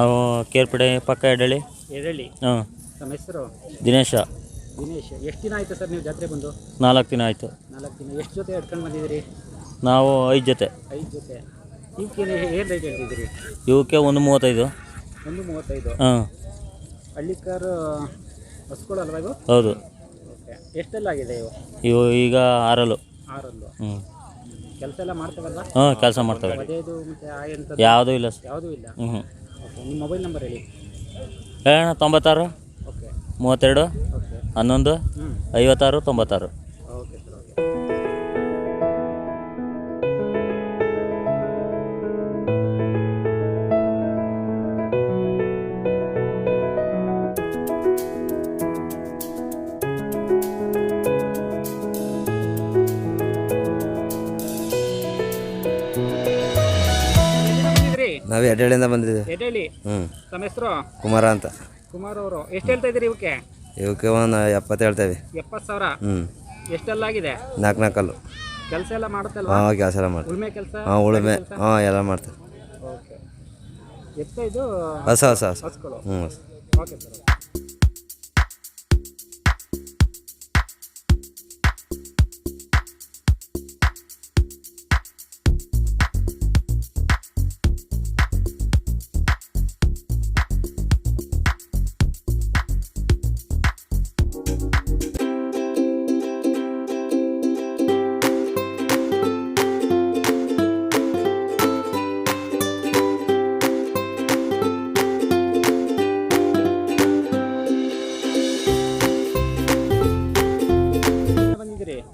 ಅವು ಕೇರ್ಪಡೆ ಪಕ್ಕ ಎಡಳಿ. ಹಾಂ. ನಮ್ಮ ಹೆಸರು ದಿನೇಶ. ಎಷ್ಟು ದಿನ ಆಯಿತು ಸರ್ ನೀವು ಜಾತ್ರೆ ಬಂದು? 4 ದಿನ ಆಯಿತು. 4 ದಿನ. ಎಷ್ಟು ಜೊತೆ ಎತ್ಕೊಂಡು ಬಂದಿದ್ದೀರಿ? ನಾವು 5 ಜೊತೆ. 5 ಜೊತೆ. ಇವಕ್ಕೆ ಏನು ರೇಟ್ ಹೇಳ್ತಿದ್ದೀರಿ? ಇವಕ್ಕೆ 1.35. 1.35. ಹಾಂ. ಹಳ್ಳಿಕಾರ್ ಹಸುಗಳು ಅಲ್ವಾ ಇವು? ಹೌದು. ಓಕೆ. ಎಷ್ಟೆಲ್ಲ ಆಗಿದೆ ಇವು ಈಗ 6. 6. ಹ್ಞೂ. ಕೆಲಸ ಎಲ್ಲ ಮಾಡ್ತಾವಲ್ಲ? ಹಾಂ, ಕೆಲಸ ಮಾಡ್ತವೆ. ಅದೇದು ಮತ್ತು ಯಾವುದೂ ಇಲ್ಲ ಸರ್. ಯಾವುದೂ ಇಲ್ಲ. ಹ್ಞೂ. ಓಕೆ. ನಿಮ್ಮ ಮೊಬೈಲ್ ನಂಬರ್ ಹೇಳಿ. ಹೇಳೋಣ. 96 okay 32 okay 11 56 96. Okay sir. Okay. ನಾವು ಎಡಳಿಂದ ಬಂದಿದ್ದೀವಿ. ಎಡಳಿ. ತಮ್ಮ ಹೆಸರು? ಕುಮಾರ ಅಂತ. ಕುಮಾರ್ ಅವರು. ಎಷ್ಟು ಹೇಳ್ತಾ ಇದ್ದೀರಿ ಇವಕ್ಕೆ? ಇವಕ್ಕೆ ಒಂದು 70 ಹೇಳ್ತೇವೆ. 70,000. ಎಷ್ಟೆಲ್ಲ ಆಗಿದೆ? 4 ಕೆಲಸ ಎಲ್ಲ ಮಾಡುತ್ತಲ್ವಾ? ಹಾಂ, ಕೆಲಸ ಎಲ್ಲ ಮಾಡ್ತೀವಿ. ಉಳುಮೆ ಕೆಲಸ? ಹಾಂ, ಉಳುಮೆ. ಹಾಂ, ಎಲ್ಲ ಮಾಡ್ತೀವಿ. ಓಕೆ. ಎತ್ತ ಇದು ಹೊಸ ಹಸುಗಳು? ಹ್ಞೂ. Okay sir.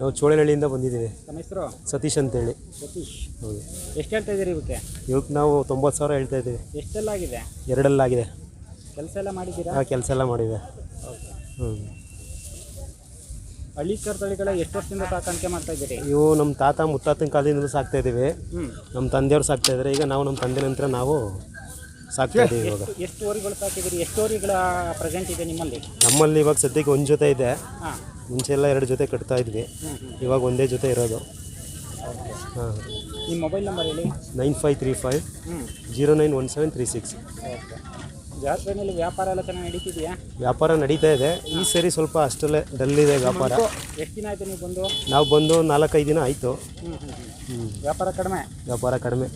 ನಾವು ಚೋಳನಹಳ್ಳಿಯಿಂದ ಬಂದಿದ್ದೀವಿ. ನಮ್ಮ ಹೆಸರು? ಸತೀಶ್ ಅಂತೇಳಿ. ಸತೀಶ್. ಹೌದು. ಎಷ್ಟು ಹೇಳ್ತಾ ಇದ್ದೀರಿ ಇವಕ್ಕೆ? ಇವಕ್ಕೆ ನಾವು 90,000 ಹೇಳ್ತಾ ಇದ್ದೀವಿ. ಎಷ್ಟೆಲ್ಲ ಆಗಿದೆ? 2 ಆಗಿದೆ. ಕೆಲಸ ಎಲ್ಲ ಮಾಡಿದ್ದೀರಾ? ಹಾಂ, ಕೆಲಸ ಎಲ್ಲ ಮಾಡಿದೆ. ಓಕೆ. ಹ್ಞೂ. ಹಳ್ಳಿಕಾರ್ ತಳಿಗಳ ಎಷ್ಟು ವರ್ಷದಿಂದ ಸಾಕಾಣಿಕೆ ಮಾಡ್ತಾ ಇದ್ದೀರಿ? ಇವು ನಮ್ಮ ತಾತ ಮುತ್ತಾತನ ಕಾಲದಿಂದ ಸಾಕ್ತಾ ಇದ್ದೀವಿ. ನಮ್ಮ ತಂದೆಯವ್ರು ಸಾಕ್ತಾ ಇದ್ದಾರೆ. ಈಗ ನಾವು ನಮ್ಮ ತಂದೆ ನಂತರ ನಾವು ಸಾಕ್ತಾ ಇದ್ದೀವಿ. ಇವಾಗ ಎಷ್ಟು ಊರುಗಳು ಸಾಕಿದ್ದೀರಿ? ಎಷ್ಟು ಊರುಗಳ ಪ್ರೆಸೆಂಟ್ ಇದೆ ನಿಮ್ಮಲ್ಲಿ? ನಮ್ಮಲ್ಲಿ ಇವಾಗ ಸದ್ಯಕ್ಕೆ 1 ಜೊತೆ ಇದೆ. ಹಾಂ. ಮುಂಚೆ ಎಲ್ಲ 2 ಜೊತೆ ಕಟ್ತಾ ಇದ್ವಿ. ಇವಾಗ 1 ಜೊತೆ ಇರೋದು. ಹಾಂ. ನಿಮ್ಮ ಮೊಬೈಲ್ ನಂಬರ್ ಹೇಳಿ. 9535 091736. ಓಕೆ. ಜಾತ್ರೆಯಲ್ಲಿ ವ್ಯಾಪಾರ ಎಲ್ಲ ಚೆನ್ನಾಗಿ ನಡೀತಿದೆಯಾ? ವ್ಯಾಪಾರ ನಡೀತಾ ಇದೆ. ಈ ಸರಿ ಸ್ವಲ್ಪ ಅಷ್ಟಲ್ಲೇ ಡಲ್ ಇದೆ ವ್ಯಾಪಾರ. ಎಷ್ಟು ದಿನ ಆಯಿತು ನೀವು ಬಂದು? ನಾವು ಬಂದು 4-5 ದಿನ ಆಯಿತು. ವ್ಯಾಪಾರ ಕಡಿಮೆ? ವ್ಯಾಪಾರ ಕಡಿಮೆ.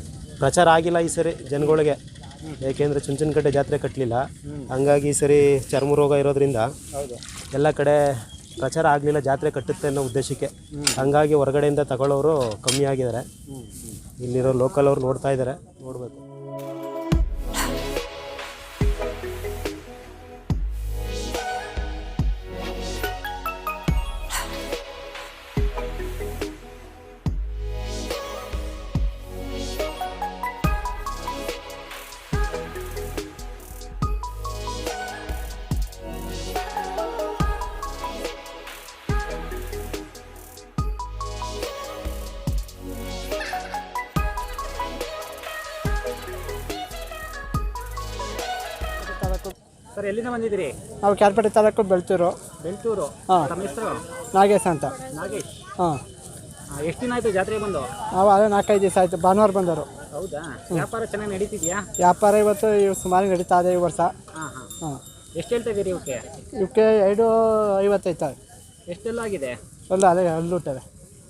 ಪ್ರಚಾರ ಆಗಿಲ್ಲ ಈ ಸರಿ ಜನಗಳಿಗೆ. ಏಕೆಂದರೆ ಚುಂಚನಕಟ್ಟೆ ಜಾತ್ರೆ ಕಟ್ಟಲಿಲ್ಲ. ಹಂಗಾಗಿ ಈ ಸರಿ ಚರ್ಮ ರೋಗ ಇರೋದ್ರಿಂದ ಎಲ್ಲ ಕಡೆ ಪ್ರಚಾರ ಆಗಲಿಲ್ಲ. ಜಾತ್ರೆ ಕಟ್ಟುತ್ತೆ ಅನ್ನೋ ಉದ್ದೇಶಕ್ಕೆ. ಹಂಗಾಗಿ ಹೊರಗಡೆಯಿಂದ ತಗೊಳ್ಳೋರು ಕಮ್ಮಿ ಆಗಿದ್ದಾರೆ. ಇಲ್ಲಿರೋ ಲೋಕಲ್ ಅವ್ರು ನೋಡ್ತಾ ಇದ್ದಾರೆ. ನೋಡಬೇಕು. ಸರ್, ಎಲ್ಲಿಂದ ಬಂದಿದ್ದೀರಿ? ನಾವು ಕ್ಯಾರ್ಪೇಟೆ ತಾಲೂಕು ಬೆಳ್ತೂರು. ಹಾಂ. ನಮ್ಮ ಹೆಸರು? ನಾಗೇಶ್ ಅಂತ. ನಾಗೇಶ್. ಹಾಂ. ಎಷ್ಟು ದಿನ ಆಯಿತು ಜಾತ್ರೆ ಬಂದು? ನಾವು ಅದೇ 4-5 ದಿವಸ ಆಯಿತು. ಭಾನುವಾರ ಬಂದರು. ಹೌದಾ? ವ್ಯಾಪಾರ ಚೆನ್ನಾಗಿ ನಡೀತಿದೆಯಾ? ವ್ಯಾಪಾರ ಇವತ್ತು ಸುಮಾರು ನಡೀತಾ ಇದೆ ಈ ವರ್ಷ. ಹಾಂ ಹಾಂ. ಹಾಂ. ಎಷ್ಟು ಹೇಳ್ತಾ ಇದ್ದೀರಿ ಇವಕ್ಕೆ? ಇವಕ್ಕೆ 2.50 ಎಷ್ಟೆಲ್ಲ ಆಗಿದೆ? ಒಂದು ಅದೇ ಅಲ್ಲುಟ್ಟವೆ.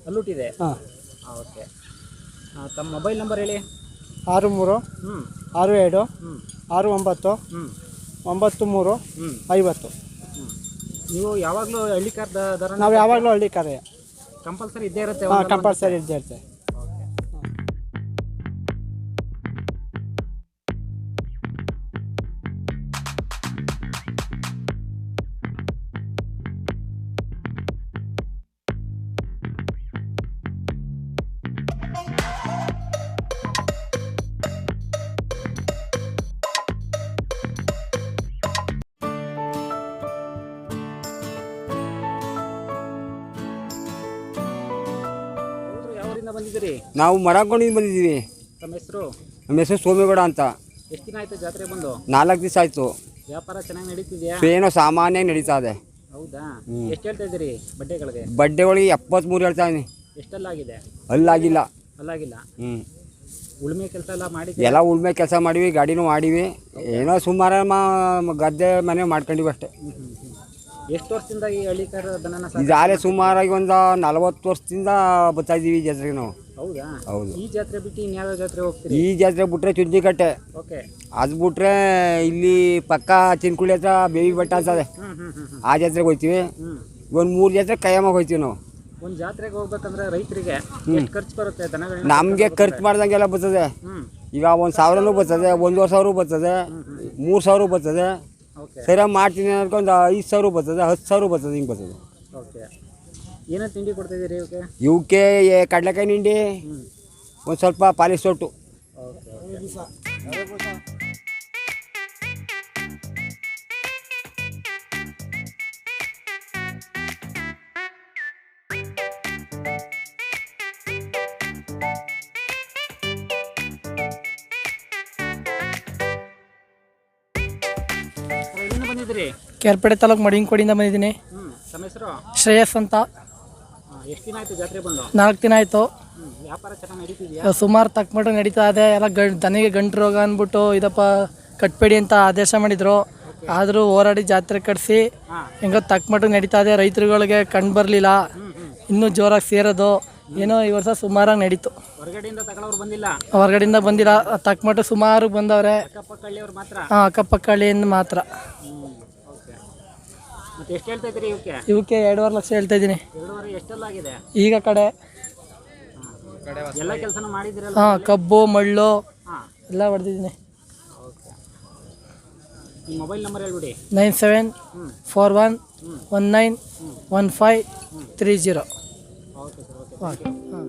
ಅಲ್ಲುಟ್ಟಿದೆ? ಹಾಂ. ಓಕೆ. ತಮ್ಮ ಮೊಬೈಲ್ ನಂಬರ್ ಹೇಳಿ. 63 62 69 93 50. ನೀವು ಯಾವಾಗಲೂ ಹಳ್ಳಿಕಾರ್ ದರ? ನಾವು ಯಾವಾಗಲೂ ಹಳ್ಳಿಕಾರೇ. ಕಂಪಲ್ಸರಿ ಇದ್ದೇ ಇರುತ್ತೆ? ಹಾಂ, ಕಂಪಲ್ಸರಿ ಇದ್ದೇ ಇರುತ್ತೆ. ಬಂದಿದ್ದೀರಿ? ನಾವು ಮರಕೊಂಡಿಂದ ಬಂದಿದ್ದೀವಿ. ನಮ್ಮ ಹೆಸರು? ನಮ್ಮ ಹೆಸರು ಸೋಮೇಗೌಡ ಅಂತ. ಎಷ್ಟು ದಿನ ಆಯಿತು ಜಾತ್ರೆ ಬಂದು? 4 ದಿವಸ ಆಯಿತು. ವ್ಯಾಪಾರ ಚೆನ್ನಾಗಿ ನಡೀತಿದೆಯಾ? ಏನೋ ಸಾಮಾನ್ಯ ನಡೀತಾ ಇದೆ. ಹೌದಾ? ಎಷ್ಟು ಹೇಳ್ತಾ ಇದ್ದೀರಿ ಬಡ್ಡೆಗಳಿಗೆ? ಬಡ್ಡೆಗಳಿಗೆ 73 ಹೇಳ್ತಾ ಇದ್ದೀನಿ. ಎಷ್ಟೆಲ್ಲ ಆಗಿದೆ? ಅಲ್ಲಾಗಿಲ್ಲ. ಅಲ್ಲಾಗಿಲ್ಲ. ಉಳುಮೆ ಕೆಲಸ ಎಲ್ಲ ಮಾಡಿ ಎಲ್ಲ ಉಳ್ಮೆ ಕೆಲಸ ಮಾಡಿವಿ, ಗಾಡಿನೂ ಮಾಡಿವಿ, ಏನೋ ಸುಮಾರು ಗದ್ದೆ ಮನೆ ಮಾಡ್ಕೊಂಡಿವಿ ಅಷ್ಟೇ. ಎಷ್ಟು ವರ್ಷದಿಂದ ಈ ಹಳ್ಳಿಕರ್ ದನನ ಇದಾಲೆ ಸುಮಾರಾಗಿ ಒಂದು 40 ವರ್ಷದಿಂದ ಬರ್ತಾ ಇದ್ದೀವಿ ಈ ಜಾತ್ರೆಗೆ ನಾವು. ಹೌದಾ? ಹೌದು. ಈ ಜಾತ್ರೆ ಬಿಟ್ಟು ಇನ್ಯಾವ ಜಾತ್ರೆ ಹೋಗ್ತೀರಿ? ಈ ಜಾತ್ರೆ ಬಿಟ್ರೆ ಚುಂಚಿಕಟ್ಟೆ, ಓಕೆ. ಅದು ಬಿಟ್ರೆ ಇಲ್ಲಿ ಪಕ್ಕ ಚಿನ್ಕುಳಿ ಹತ್ರ ಬೇವಿ ಬೆಟ್ಟ ಅಂತದೆ, ಆ ಜಾತ್ರೆಗೆ ಹೋಗ್ತೀವಿ. ಒಂದು 3 ಜಾತ್ರೆ ಕೈಯಮ್ಮಗೆ ಹೋಗ್ತೀವಿ ನಾವು. ಒಂದು ಜಾತ್ರೆಗೆ ಹೋಗ್ಬೇಕಂದ್ರೆ ರೈತರಿಗೆ ಎಷ್ಟು ಖರ್ಚು ಬರುತ್ತೆ ದನಗಳನ್ನ? ನಮಗೆ ಖರ್ಚು ಮಾಡ್ದಂಗೆಲ್ಲ ಬರ್ತದೆ. ಈಗ 1,000 ಬರ್ತದೆ, 1,500 ಬರ್ತದೆ, 3,000 ಬರ್ತದೆ. ಓಕೆ. ಸರಿ ಮಾಡ್ತೀನಿ ಅನ್ಕೊಂಡು 5,000 ಬರ್ತದೆ, 10,000 ಬರ್ತದೆ, ಹಿಂಗೆ ಬರ್ತದೆ. ಓಕೆ. ಏನೋ ತಿಂಡಿ ಕೊಡ್ತಾಯಿದ್ದೀರಿ ಇವಕ್ಕೆ? ಇವಕ್ಕೆ ಕಡಲೆಕಾಯಿ ನಿಂಡಿ, ಒಂದು ಸ್ವಲ್ಪ ಪಾಲಿಶ್ ತೊಟ್ಟು. ಎಲ್ಲಿಂದ ಬಂದಿದ್ದೀರಿ? ಕೇರ್ಪೇಟೆ ತಾಲೂಕು ಮಡಿಂಕೋಡಿಯಿಂದ ಬಂದಿದ್ದೀನಿ. ತಮ್ಮ ಹೆಸರು? ಶ್ರೇಯಸ್ ಅಂತ. ಎಷ್ಟು ದಿನ ಆಯಿತು ಜಾತ್ರೆ ಬಂದು? 4 ದಿನ ಆಯಿತು. ವ್ಯಾಪಾರ ಚೆನ್ನಾಗಿ ನಡೀತಿದೆಯಾ? ಸುಮಾರು ತಕ್ಕಮಟ್ಟು ನಡೀತಾ ಇದೆ. ಎಲ್ಲ ದನಿಗೆ ಗಂಟು ರೋಗ ಅಂದ್ಬಿಟ್ಟು ಇದಪ್ಪ ಕಟ್ಬೇಡಿ ಅಂತ ಆದೇಶ ಮಾಡಿದರು. ಆದರೂ ಹೋರಾಡಿ ಜಾತ್ರೆ ಕಟ್ಸಿ ಹೆಂಗೋ ತಕ್ಕಮಟ್ಟು ನಡೀತಾ ಇದೆ. ರೈತರುಗಳಿಗೆ ಕಂಡು ಬರಲಿಲ್ಲ, ಇನ್ನೂ ಜೋರಾಗಿ ಸೇರೋದು. ಏನೋ ಈ ವರ್ಷ ಸುಮಾರಾಗಿ ನಡೀತು. ಹೊರಗಡೆಯಿಂದ ತಗೊಳ್ಳೋರು ಬಂದಿಲ್ಲ? ಹೊರಗಡೆಯಿಂದ ಬಂದಿಲ್ಲ, ತಕ್ಕಮಟ್ಟು ಸುಮಾರು ಬಂದವ್ರೆ. ಅಕ್ಕಪಕ್ಕ ಹಳ್ಳಿಯವ್ರು ಮಾತ್ರ? ಹಾಂ, ಅಕ್ಕಪಕ್ಕ ಹಳ್ಳಿಯಿಂದ ಮಾತ್ರ. ಓಕೆ. ಮತ್ತೆ ಎಷ್ಟು ಹೇಳ್ತಾ ಇದ್ದೀರಿ ಇವಕ್ಕೆ? ಇವಕ್ಕೆ 2.5 ಲಕ್ಷ ಹೇಳ್ತಾ ಇದ್ದೀನಿ. 2.5 ಎಷ್ಟೆಲ್ಲ ಆಗಿದೆ? ಈಗ ಕಡೆ ಎಲ್ಲ ಕೆಲಸನೂ ಮಾಡಿದ್ದೀರಲ್ಲ? ಹಾಂ, ಕಬ್ಬು ಮಳ್ಳು ಹಾಂ, ಎಲ್ಲ ಹೊಡೆದಿದ್ದೀನಿ. ಓಕೆ. ನಿಮ್ಮ ಮೊಬೈಲ್ ನಂಬರ್ ಹೇಳ್ಬಿಡಿ. 9741191530. Okay sir, okay. ಹಾಂ.